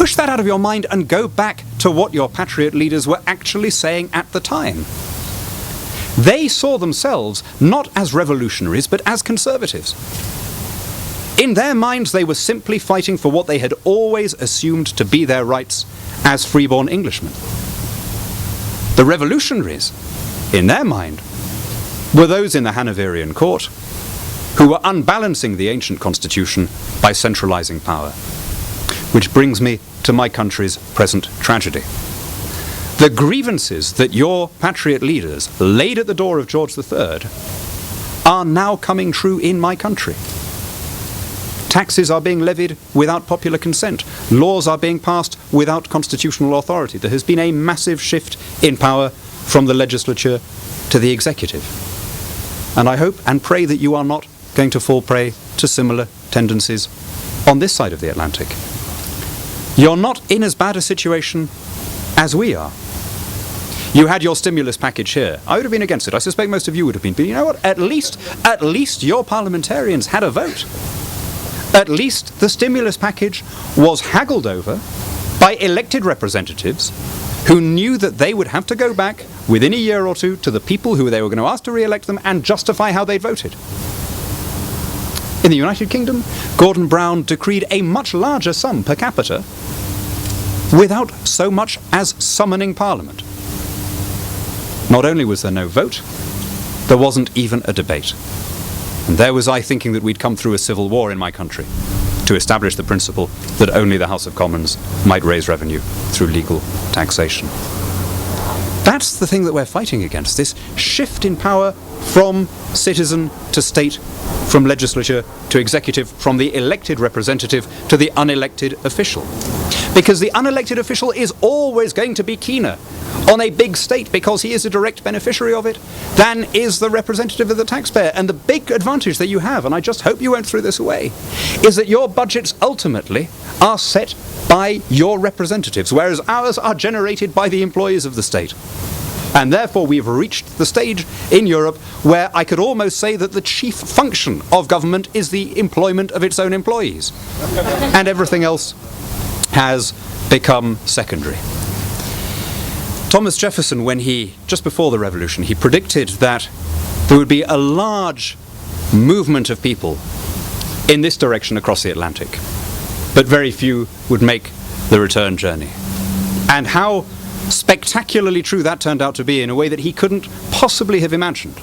push that out of your mind and go back to what your patriot leaders were actually saying at the time. They saw themselves not as revolutionaries, but as conservatives. In their minds, they were simply fighting for what they had always assumed to be their rights as freeborn Englishmen. The revolutionaries, in their mind, were those in the Hanoverian court who were unbalancing the ancient constitution by centralizing power. Which brings me to my country's present tragedy. The grievances that your patriot leaders laid at the door of George III are now coming true in my country. Taxes are being levied without popular consent. Laws are being passed without constitutional authority. There has been a massive shift in power from the legislature to the executive. And I hope and pray that you are not going to fall prey to similar tendencies on this side of the Atlantic. You're not in as bad a situation as we are. You had your stimulus package here. I would have been against it. I suspect most of you would have been. But you know what? At least your parliamentarians had a vote. At least the stimulus package was haggled over by elected representatives who knew that they would have to go back within a year or two to the people who they were going to ask to re-elect them and justify how they'd voted. In the United Kingdom, Gordon Brown decreed a much larger sum per capita without so much as summoning Parliament. Not only was there no vote, there wasn't even a debate. And there was I thinking that we'd come through a civil war in my country to establish the principle that only the House of Commons might raise revenue through legal taxation. That's the thing that we're fighting against, this shift in power from citizen to state, from legislature to executive, from the elected representative to the unelected official. Because the unelected official is always going to be keener on a big state because he is a direct beneficiary of it than is the representative of the taxpayer. And the big advantage that you have, and I just hope you won't throw this away, is that your budgets ultimately are set by your representatives, whereas ours are generated by the employees of the state. And therefore we've reached the stage in Europe where I could almost say that the chief function of government is the employment of its own employees. And everything else has become secondary. Thomas Jefferson, just before the Revolution, he predicted that there would be a large movement of people in this direction across the Atlantic, but very few would make the return journey. And how spectacularly true that turned out to be in a way that he couldn't possibly have imagined.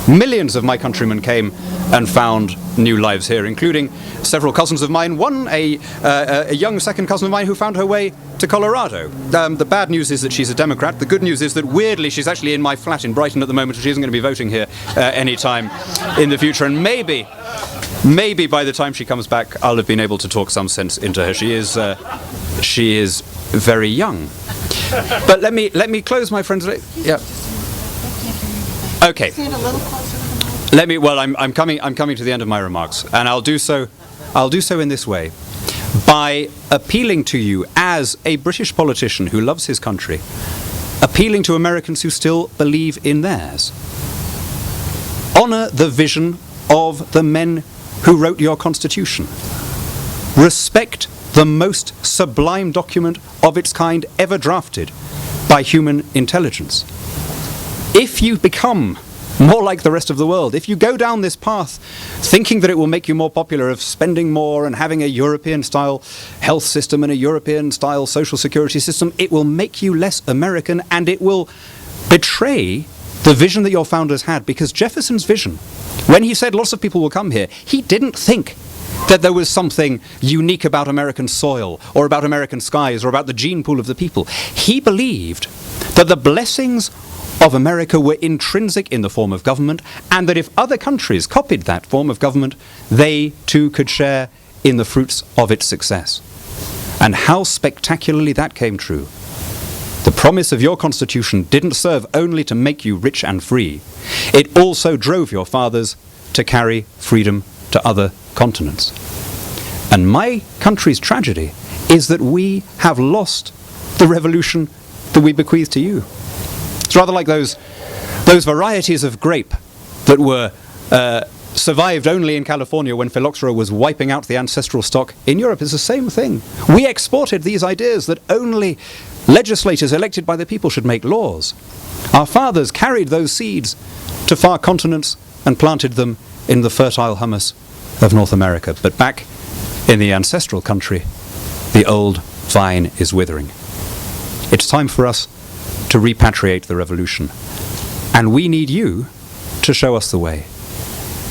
Millions of my countrymen came and found new lives here, including several cousins of mine. One, a young second cousin of mine who found her way to Colorado. The bad news is that she's a Democrat. The good news is that weirdly she's actually in my flat in Brighton at the moment, and she isn't going to be voting here any time in the future. And maybe by the time she comes back, I'll have been able to talk some sense into her. She is very young. But let me close, my friends. Yeah. Okay. I'm coming to the end of my remarks, and I'll do so in this way, by appealing to you as a British politician who loves his country, appealing to Americans who still believe in theirs. Honor the vision of the men who wrote your Constitution. Respect the most sublime document of its kind ever drafted by human intelligence. If you become more like the rest of the world, if you go down this path thinking that it will make you more popular, of spending more and having a European-style health system and a European-style social security system, it will make you less American, and it will betray the vision that your founders had. Because Jefferson's vision, when he said lots of people will come here, he didn't think that there was something unique about American soil or about American skies or about the gene pool of the people. He believed that the blessings of America were intrinsic in the form of government, and that if other countries copied that form of government, they too could share in the fruits of its success. And how spectacularly that came true. The promise of your Constitution didn't serve only to make you rich and free. It also drove your fathers to carry freedom to other continents. And my country's tragedy is that we have lost the revolution that we bequeath to you. It's rather like those varieties of grape that were survived only in California when phylloxera was wiping out the ancestral stock. In Europe, it's the same thing. We exported these ideas that only legislators elected by the people should make laws. Our fathers carried those seeds to far continents and planted them in the fertile humus of North America. But back in the ancestral country, the old vine is withering. It's time for us to repatriate the revolution. And we need you to show us the way.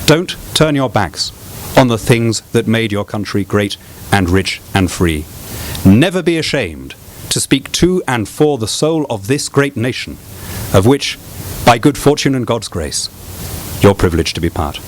Don't turn your backs on the things that made your country great and rich and free. Never be ashamed to speak to and for the soul of this great nation, of which, by good fortune and God's grace, you're privileged to be part.